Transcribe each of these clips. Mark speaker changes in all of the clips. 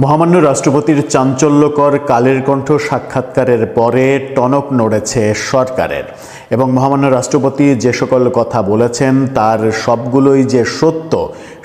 Speaker 1: মহামান্য রাষ্ট্রপতির চাঞ্চল্যকর কালের কণ্ঠ সাক্ষাৎকারের পরে টনক নড়েছে সরকারের এবং মহামান্য রাষ্ট্রপতি যে সকল কথা বলেছেন তার সবগুলোই যে সত্য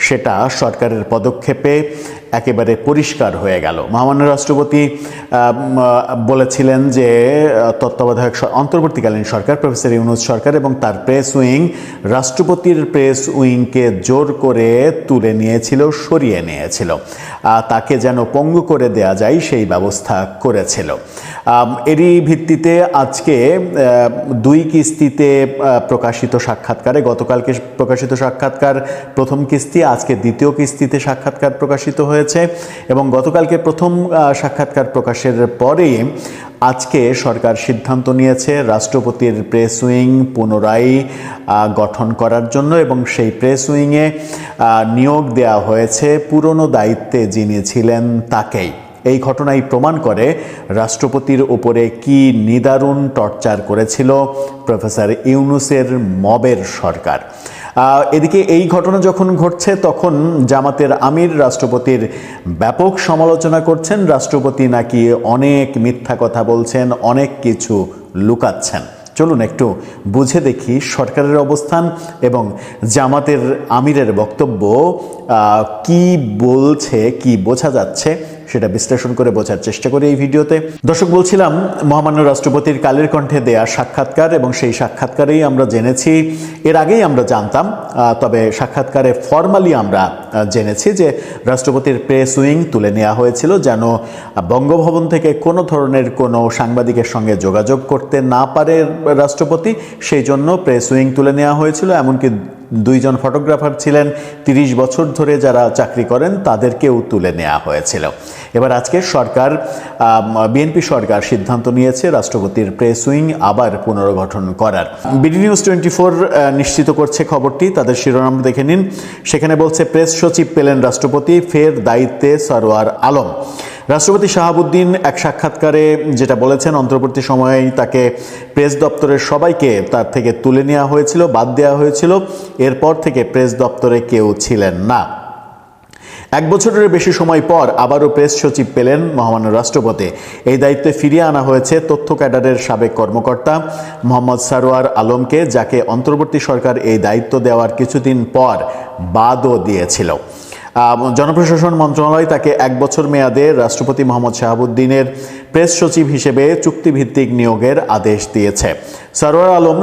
Speaker 1: সেটা সরকারের পদক্ষেপে একেবারে পরিষ্কার হয়ে গেল। মহামান্য রাষ্ট্রপতি বলেছিলেন যে তত্ত্বাবধায়ক অন্তর্বর্তীকালীন সরকার প্রফেসর ইউনূস সরকার এবং তার প্রেস উইং রাষ্ট্রপতির প্রেস উইংকে জোর করে তুলে নিয়েছিল, সরিয়ে নিয়েছিল, তাকে যেন পঙ্গু করে দেয়া যায় সেই ব্যবস্থা করেছিল। এরই ভিত্তিতে আজকে দুই কিস্তিতে প্রকাশিত সাক্ষাৎকারে, গতকালকে প্রকাশিত সাক্ষাৎকার প্রথম কিস্তি, আজকে দ্বিতীয় কিস্তিতে সাক্ষাৎকার প্রকাশিত হয়েছে এবং গতকালকে প্রথম সাক্ষাৎকার প্রকাশের পরে আজকে সরকার সিদ্ধান্ত নিয়েছে রাষ্ট্রপতির প্রেস উইং পুনরায় গঠন করার জন্য এবং সেই প্রেস উইংয়ে নিয়োগ দেওয়া হয়েছে পুরনো দায়িত্বে যিনি ছিলেন তাকেই। এই ঘটনাই প্রমাণ করে রাষ্ট্রপতির উপরে কি নিদারুণ টর্চার করেছিল প্রফেসর ইউনূসের মবের সরকার। এদিকে এই ঘটনা যখন ঘটছে তখন জামাতের আমির রাষ্ট্রপতির ব্যাপক সমালোচনা করছেন। রাষ্ট্রপতি নাকি অনেক মিথ্যা কথা বলছেন, অনেক কিছু লুকাচ্ছেন। চলুন একটু বুঝে দেখি সরকারের অবস্থান এবং জামাতের আমিরের বক্তব্য কি বলছে, কি বোঝা যাচ্ছে সেটা বিশ্লেষণ করে বোঝার চেষ্টা করি এই ভিডিওতে। দর্শক, বলছিলাম মহামান্য রাষ্ট্রপতির কালের কণ্ঠে দেয়া সাক্ষাৎকার এবং সেই সাক্ষাৎকারেই আমরা জেনেছি, এর আগেই আমরা জানতাম, তবে সাক্ষাৎকারে ফর্মালি আমরা জেনেছি যে রাষ্ট্রপতির প্রেস উইং তুলে নেওয়া হয়েছিল যেন বঙ্গভবন থেকে কোনো ধরনের কোনো সাংবাদিকের সঙ্গে যোগাযোগ করতে না পারে রাষ্ট্রপতি, সেই জন্য প্রেস উইং তুলে নেওয়া হয়েছিল। এমনকি দুইজন ফটোগ্রাফার ছিলেন 30 বছর ধরে যারা চাকরি করেন, তাদেরকেও তুলে নেওয়া হয়েছিল। এবার আজকে সরকার, বিএনপি সরকার সিদ্ধান্ত নিয়েছে রাষ্ট্রপতির প্রেস উইং আবার পুনর্গঠন করার। বিডি নিউজ 24 নিশ্চিত করছে খবরটি, তাদের শিরোনাম দেখে নিন। সেখানে বলছে, প্রেস সচিব পেলেন রাষ্ট্রপতি, ফের দায়িত্বে সরওয়ার আলম। রাষ্ট্রপতি শাহাবুদ্দিন এক সাক্ষাৎকারে যেটা বলেছেন, অন্তর্বর্তী সময়েই তাকে প্রেস দপ্তরের সবাইকে তার থেকে তুলে নেওয়া হয়েছিল, বাদ দেওয়া হয়েছিল। এরপর থেকে প্রেস দপ্তরে কেউ ছিলেন না। 1 বছরের বেশি সময় পর আবারও প্রেস সচিব পেলেন মহামান্য রাষ্ট্রপতি। এই দায়িত্বে ফিরিয়ে আনা হয়েছে তথ্য ক্যাডারের সাবেক কর্মকর্তা মোহাম্মদ সরওয়ার আলমকে, যাকে অন্তর্বর্তী সরকার এই দায়িত্ব দেওয়ার কিছুদিন পর বাদও দিয়েছিল। জনপ্রশাসন মন্ত্রণালয় তাকে 1 বছর মেয়াদে রাষ্ট্রপতি মোহাম্মদ শাহাবুদ্দিনের প্রেস সচিব হিসেবে চুক্তিভিত্তিক নিয়োগের আদেশ দিয়েছে। সরওয়ার আলম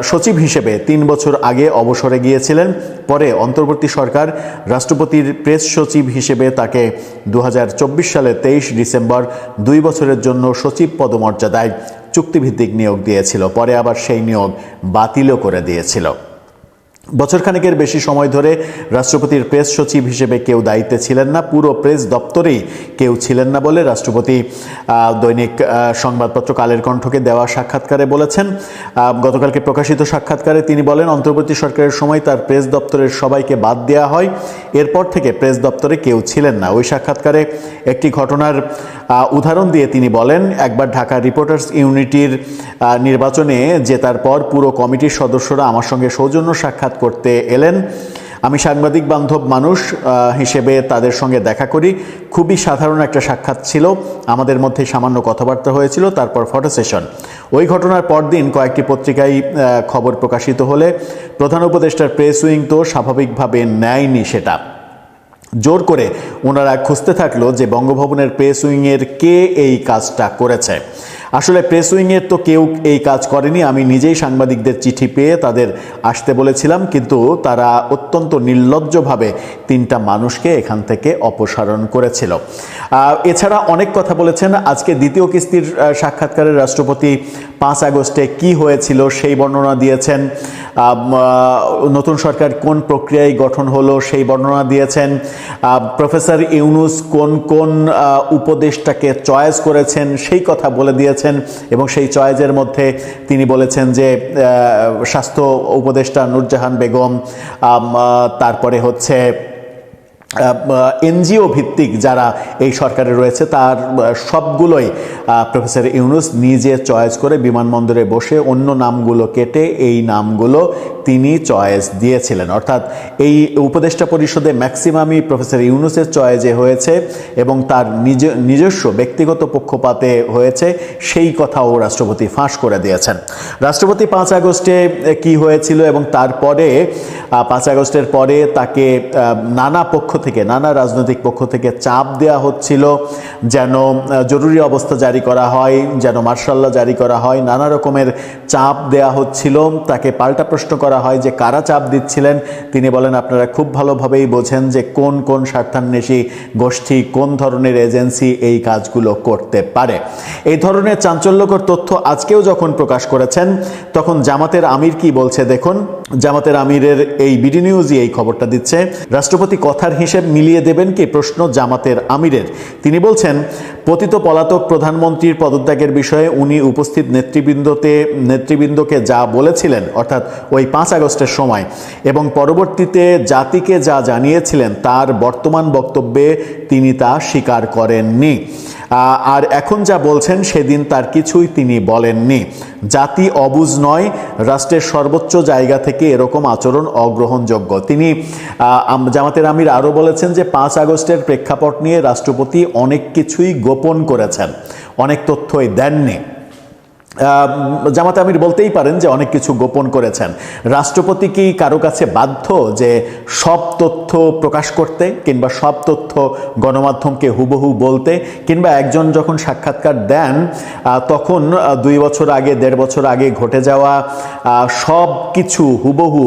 Speaker 1: সচিব হিসেবে 3 বছর আগে অবসরে গিয়েছিলেন। পরে অন্তর্বর্তী সরকার রাষ্ট্রপতির প্রেস সচিব হিসেবে তাকে 2024 সালে 23 ডিসেম্বর 2 বছরের জন্য সচিব পদমর্যাদায় চুক্তিভিত্তিক নিয়োগ দিয়েছিল। পরে আবার সেই নিয়োগ বাতিলও করে দিয়েছিল। বছরখানেকের বেশি সময় ধরে রাষ্ট্রপতির প্রেস সচিব হিসেবে কেউ দায়িত্বে ছিলেন না, পুরো প্রেস দপ্তরেই কেউ ছিলেন না বলে রাষ্ট্রপতি দৈনিক সংবাদপত্র কালের কণ্ঠকে দেওয়া সাক্ষাৎকারে বলেছেন। গতকালকে প্রকাশিত সাক্ষাৎকারে তিনি বলেন, অন্তর্বর্তী সরকারের সময় তার প্রেস দপ্তরের সবাইকে বাদ দেওয়া হয়, এরপর থেকে প্রেস দপ্তরে কেউ ছিলেন না। ওই সাক্ষাৎকারে একটি ঘটনার উদাহরণ দিয়ে তিনি বলেন, একবার ঢাকা রিপোর্টার্স ইউনিটির নির্বাচনে জেতার পর পুরো কমিটির সদস্যরা আমার সঙ্গে সৌজন্য সাক্ষাৎ করতে এলেন। আমি সাংবাদিক বান্ধব মানুষ হিসেবে তাদের সঙ্গে দেখা করি। খুবই সাধারণ একটা সাক্ষাৎ ছিল, আমাদের মধ্যে সামান্য কথাবার্তা হয়েছিল, তারপর ফটো সেশন। ওই ঘটনার পরদিন কয়েকটি পত্রিকায় খবর প্রকাশিত হলে প্রধান উপদেষ্টার প্রেস উইং তো স্বাভাবিকভাবে নেয়নি সেটা। জোর করে ওনারা খুঁজতে থাকলো যে বঙ্গভবনের প্রেস উইংয়ের কে এই কাজটা করেছে। আসলে প্রেস উইংয়ের তো কেউ এই কাজ করেনি। আমি নিজেই সাংবাদিকদের চিঠি পেয়ে তাদের আসতে বলেছিলাম, কিন্তু তারা অত্যন্ত নির্লজ্জভাবে 3টা মানুষকে এখান থেকে অপসারণ করেছিল। এছাড়া অনেক কথা বলেছেন। আজকে দ্বিতীয় কিস্তির সাক্ষাৎকারে রাষ্ট্রপতি 5 আগস্টে কি হয়েছিল সেই বর্ণনা দিয়েছেন। নতুন সরকার কোন প্রক্রিয়ায় গঠন হলো সেই বর্ণনা দিয়েছেন। প্রফেসর ইউনূস কোন কোন উপদেষ্টাকে চয়েস করেছেন সেই কথা বলে দিয়েছেন এবং সেই চয়েসের মধ্যে তিনি বলেছেন যে স্বাস্থ্য উপদেষ্টা নূরজাহান বেগম, তারপরে হচ্ছে এনজিও ভিত্তিক যারা এই সরকারে রয়েছে তার সবগুলোই প্রফেসর ইউনূস নিজে চয়েস করে বিমানবন্দরে বসে অন্য নামগুলো কেটে এই নামগুলো তিনি চয়েস দিয়েছিলেন। অর্থাৎ এই উপদেষ্টা পরিষদে ম্যাক্সিমামই প্রফেসর ইউনূসের চয়েসে হয়েছে এবং তার নিজস্ব ব্যক্তিগত পক্ষপাতে হয়েছে, সেই কথাও রাষ্ট্রপতি ফাঁস করে দিয়েছেন। রাষ্ট্রপতি 5 আগস্টে কি হয়েছিল এবং তারপরে 5 আগস্টের পরে তাকে নানা পক্ষ থেকে, নানা রাজনৈতিক পক্ষ থেকে চাপ দেওয়া হচ্ছিল যেন জরুরি অবস্থা জারি করা হয়, যেন মার্শাল ল জারি করা হয়, নানা রকমের চাপ দেওয়া হচ্ছিল। তাকে পাল্টা প্রশ্ন করা হয় যে কারা চাপ দিচ্ছিলেন। তিনি বলেন, আপনারা খুব ভালোভাবেই বোঝেন যে কোন কোন স্বার্থান্বেষী গোষ্ঠী, কোন ধরনের এজেন্সি এই কাজগুলো করতে পারে। এই ধরনের চাঞ্চল্যকর তথ্য আজকেও যখন প্রকাশ করেছেন তখন জামাতের আমির কি বলছে দেখুন। জামাতের আমিরের এই বিডি নিউজই এই খবরটা দিচ্ছে। রাষ্ট্রপতি কথার হিসেব মিলিয়ে দেবেন কি, প্রশ্ন জামাতের আমিরের। তিনি বলছেন, পতিত পলাতক প্রধানমন্ত্রীর পদত্যাগের বিষয়ে উনি উপস্থিত নেতৃবৃন্দকে যা বলেছিলেন, অর্থাৎ ওই 5 আগস্টের সময় এবং পরবর্তীতে জাতিকে যা জানিয়েছিলেন তার বর্তমান বক্তব্যে তিনি তা স্বীকার করেননি। আর এখন যা বলছেন সেদিন তার কিছুই তিনি বলেননি। জাতি অবুঝ নয়, রাষ্ট্রের সর্বোচ্চ জায়গা থেকে এরকম আচরণ অগ্রহণযোগ্য। তিনি জামাতের আমির আরও বলেছেন যে 5 আগস্টের প্রেক্ষাপট নিয়ে রাষ্ট্রপতি অনেক কিছুই গোপন করেছেন, অনেক তথ্যই দেননি। জামাত আমির বলতেই পারেন যে অনেক কিছু গোপন করেছেন। রাষ্ট্রপতি কি কারো কাছে বাধ্য যে সব তথ্য প্রকাশ করতে কিংবা সব তথ্য গণমাধ্যমকে হুবহু বলতে? কিংবা একজন যখন সাক্ষাৎকার দেন তখন 2 বছর আগে, 1.5 বছর আগে ঘটে যাওয়া সব কিছু হুবহু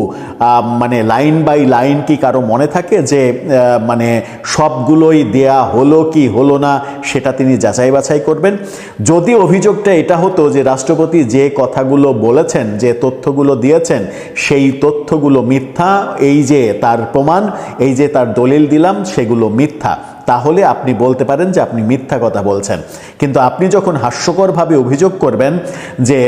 Speaker 1: মানে লাইন বাই লাইন কি কারো মনে থাকে যে মানে সবগুলোই দেয়া হলো কি হলো না সেটা তিনি যাচাই বাছাই করবেন? যদি অভিযোগটা এটা হতো যে রাষ্ট্রপতি যে কথাগুলো বলেছেন, যে তথ্যগুলো দিয়েছেন সেই তথ্যগুলো মিথ্যা, এই যে তার প্রমাণ, এই যে তার দলিল দিলাম সেগুলো মিথ্যা, তাহলে আপনি বলতে পারেন যে আপনি মিথ্যা কথা বলছেন। কিন্তু আপনি যখন হাস্যকরভাবে অভিযোগ করবেন যে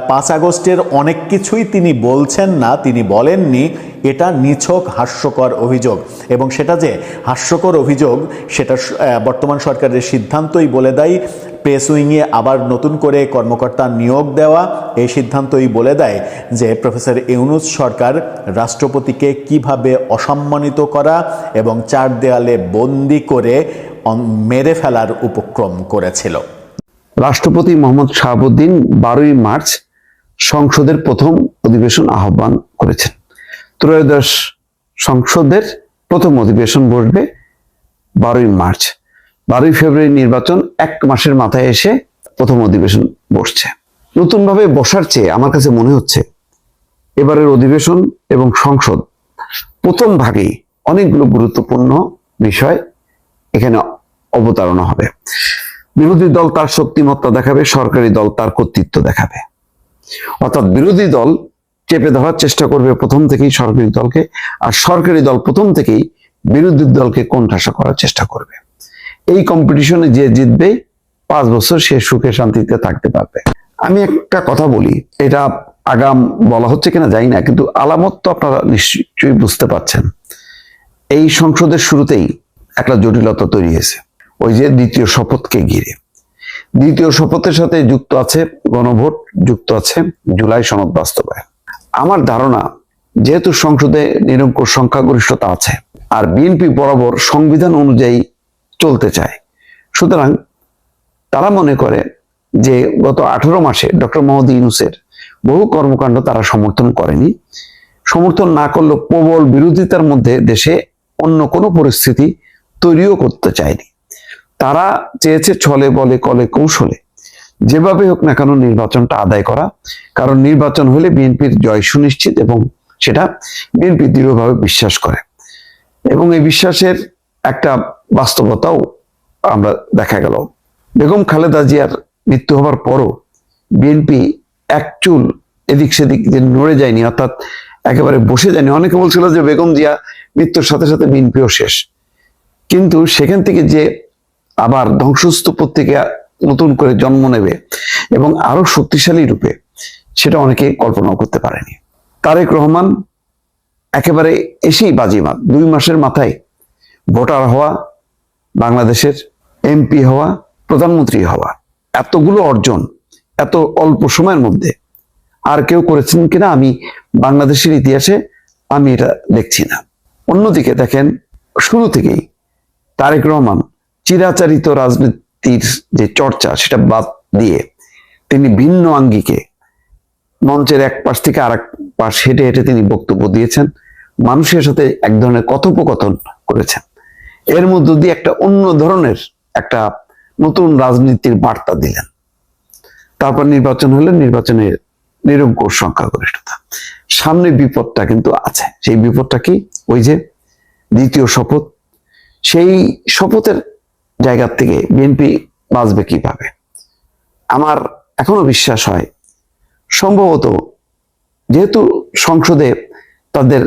Speaker 1: 5 আগস্টের অনেক কিছুই তিনি বলছেন না, তিনি বলেননি, এটা নিছক হাস্যকর অভিযোগ। এবং সেটা যে হাস্যকর অভিযোগ সেটা বর্তমান সরকারের সিদ্ধান্তই বলে দেয়। প্রেস উইংয়ে আবার নতুন করে কর্মকর্তা নিয়োগ দেওয়া, এই সিদ্ধান্তই বলে দেয় যে প্রফেসর ইউনূস সরকার রাষ্ট্রপতিকে কিভাবে অসম্মানিত করা এবং 4 দেয়ালে বন্দি করে মেরে ফেলার উপক্রম করেছিল।
Speaker 2: রাষ্ট্রপতি মোহাম্মদ শাহাবুদ্দিন 12ই মার্চ সংসদের প্রথম অধিবেশন আহ্বান করেছেন। ত্রয়োদশ সংসদের প্রথম অধিবেশন বসবে 12ই মার্চ। 12ই ফেব্রুয়ারি নির্বাচন, 1 মাসের মাথায় এসে প্রথম অধিবেশন বসছে। নতুনভাবে বসার চেয়ে আমার কাছে মনে হচ্ছে এবারের অধিবেশন এবং সংসদ প্রথম ভাগেই অনেকগুলো গুরুত্বপূর্ণ বিষয় এখানে অবতারণা হবে। বিরোধী দল তার শক্তিমত্তা দেখাবে, সরকারি দল তার কর্তৃত্ব দেখাবে। অর্থাৎ বিরোধী দল চেপে ধরার চেষ্টা করবে প্রথম থেকেই সরকারি দলকে, আর সরকারি দল প্রথম থেকেই বিরোধী দলকে কোণঠাসা করার চেষ্টা করবে। এই কম্পিটিশনে যে জিতবে 5 বছর সে সুখে শান্তিতে থাকতে পারবে। আমি একটা কথা বলি, এটা আগাম বলা হচ্ছে কিনা জানি না, কিন্তু আলামত তো আপনারা নিশ্চয়ই বুঝতে পারছেন। এই সংসদের শুরুতেই একটা জটিলতা তৈরি হয়েছে, ওই যে দ্বিতীয় শপথকে ঘিরে। দ্বিতীয় শপথের সাথে যুক্ত আছে গণভোট, যুক্ত আছে জুলাই সনদ বাস্তবায়ন। আমার ধারণা, যেহেতু সংসদে নিরঙ্কুশ সংখ্যাগরিষ্ঠতা আছে আর বিএনপি বরাবর সংবিধান অনুযায়ী চলতে চায়, সুতরাং তারা মনে করে যে গত 18 মাসে ডক্টর মোহাম্মদ ইউনূসের বহু কর্মকাণ্ড তারা সমর্থন করেনি। সমর্থন না করলেও প্রবল বিরোধিতার মধ্যে দেশে অন্য কোনো পরিস্থিতি তৈরিও করতে চায়নি। তারা চেয়েছে ছলে বলে কলে কৌশলে যেভাবে হোক না কেন নির্বাচনটা আদায় করা, কারণ নির্বাচন হলে বিএনপির জয় সুনিশ্চিত এবং সেটা বিএনপি দৃঢ়ভাবে বিশ্বাস করে। এবং এই বিশ্বাসের একটা বাস্তবতাও আমরা দেখা গেল। বেগম খালেদা জিয়ার মৃত্যু হবার পরও বিএনপি এক চুল এদিক সেদিক যে নড়ে যায়নি, অর্থাৎ একেবারে বসে যায়নি। অনেকে বলছিল যে বেগম জিয়া মৃত্যুর সাথে সাথে বিএনপিও শেষ, কিন্তু সেখান থেকে যে আবার ধ্বংসস্তূপ থেকে নতুন করে জন্ম নেবে এবং আরো শক্তিশালী রূপে, সেটা অনেকে কল্পনাও করতে পারেনি। তারেক রহমান একেবারে এসেই বাজিমাত 2 মাসের মাথায় ভোটার হওয়া, বাংলাদেশের এমপি হওয়া, প্রধানমন্ত্রী হওয়া, এতগুলো অর্জন এত অল্প সময়ের মধ্যে আর কেউ করেছেন কিনা আমি বাংলাদেশের ইতিহাসে আমি এটা দেখছি না। অন্যদিকে দেখেন, শুরু থেকেই তারেক রহমান চিরাচরিত রাজনীতির যে চর্চা সেটা বাদ দিয়ে তিনি ভিন্ন আঙ্গিকে মঞ্চের এক পাশ থেকে আর এক পাশ হেঁটে হেঁটে তিনি বক্তব্য দিয়েছেন, মানুষের সাথে এক ধরনের কথোপকথন করেছেন। এর মধ্য দিয়ে একটা অন্য ধরনের একটা নতুন রাজনীতির বার্তা দিলেন। তারপর নির্বাচন হলে নির্বাচনের নিরঙ্কুশ সংখ্যাগরিষ্ঠতা। সামনে বিপদটা কিন্তু আছে। সেই বিপদটা কি? ওই যে দ্বিতীয় শপথ। সেই শপথের জায়গা থেকে বিএনপি বাঁচবে কিভাবে? আমার এখনো বিশ্বাস হয় সম্ভবত, যেহেতু সংসদে তাদের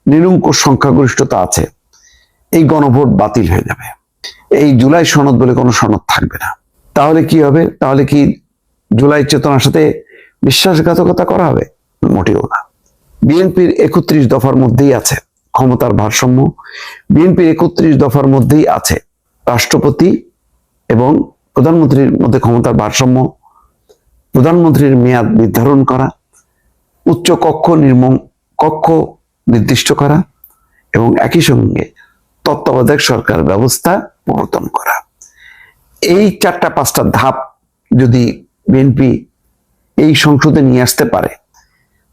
Speaker 2: নিরঙ্কুশ সংখ্যাগরিষ্ঠতা আছে, এই গণভোট বাতিল হয়ে যাবে। এই জুলাই সনদ বলে কোনো সনদ থাকবে না। তাহলে কি হবে? তাহলে কি জুলাই চেতনার সাথে বিশ্বাসঘাতকতা করা হবে? মোটেও না। বিএনপির 31 দফার মধ্যেই আছে ক্ষমতার ভারসাম্য। বিএনপির 31 দফার মধ্যেই আছে রাষ্ট্রপতি এবং প্রধানমন্ত্রীর মধ্যে ক্ষমতার ভারসাম্য, প্রধানমন্ত্রীর মেয়াদ নির্ধারণ করা, উচ্চ কক্ষ কক্ষ নির্দিষ্ট করা এবং একই সঙ্গে তত্ত্বাবধায়ক সরকার ব্যবস্থা প্রবর্তন করা। এই 4-5টা ধাপ যদি বিএনপি এই সংসদে নিয়ে আসতে পারে,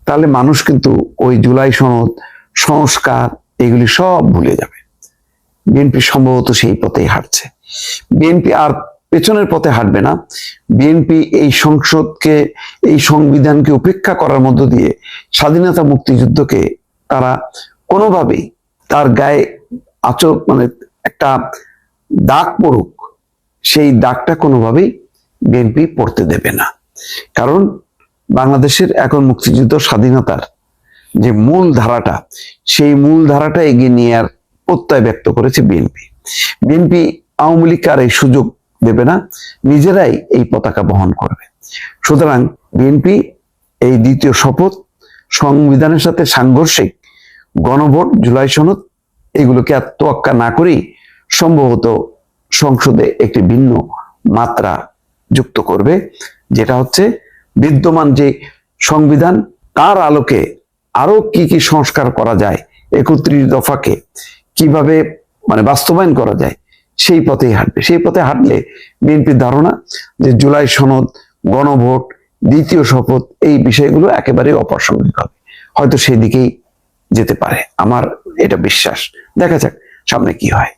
Speaker 2: তাহলে মানুষ কিন্তু ওই জুলাই সনদ, সংস্কার এগুলি সব ভুলে যাবে। বিএনপি সম্ভবত সেই পথেই হাঁটছে। বিএনপি আর পেছনের পথে হাঁটবে না। বিএনপি এই সংসদকে, এই সংবিধানকে উপেক্ষা করার মধ্য দিয়ে স্বাধীনতা মুক্তিযুদ্ধকে তারা কোনোভাবেই তার গায়ে মানে একটা দাগ পড়ুক, সেই দাগটা কোনোভাবেই বিএনপি পড়তে দেবে না। কারণ বাংলাদেশের এখন মুক্তিযুদ্ধ স্বাধীনতার যে মূল ধারাটা, সেই মূল ধারাটা এগিয়ে নেওয়ার প্রত্যয় ব্যক্ত করেছে বিএনপি। বিএনপি আওয়ামী লীগকে আর এই সুযোগ দেবে না, নিজেরাই এই পতাকা বহন করবে। সুতরাং বিএনপি এই দ্বিতীয় শপথ, সংবিধানের সাথে সাংঘর্ষিক গণভোট, জুলাই সনদ এগুলোকে আর তোয়াক্কা না করেই সম্ভবত সংসদে একটি ভিন্ন মাত্রা যুক্ত করবে, যেটা হচ্ছে বিদ্যমান যে সংবিধান তার আলোকে আরো কি কি সংস্কার করা যায়, 31 দফাকে কিভাবে মানে বাস্তবায়ন করা যায়, সেই পথেই হাঁটবে। সেই পথে হাঁটলে বিএনপির ধারণা যে জুলাই সনদ, গণভোট, দ্বিতীয় শপথ এই বিষয়গুলো একেবারে অপ্রাসঙ্গিক হবে। হয়তো সেই দিকেই যেতে পারে, আমার এটা বিশ্বাস। দেখা যাক সামনে কি হয়।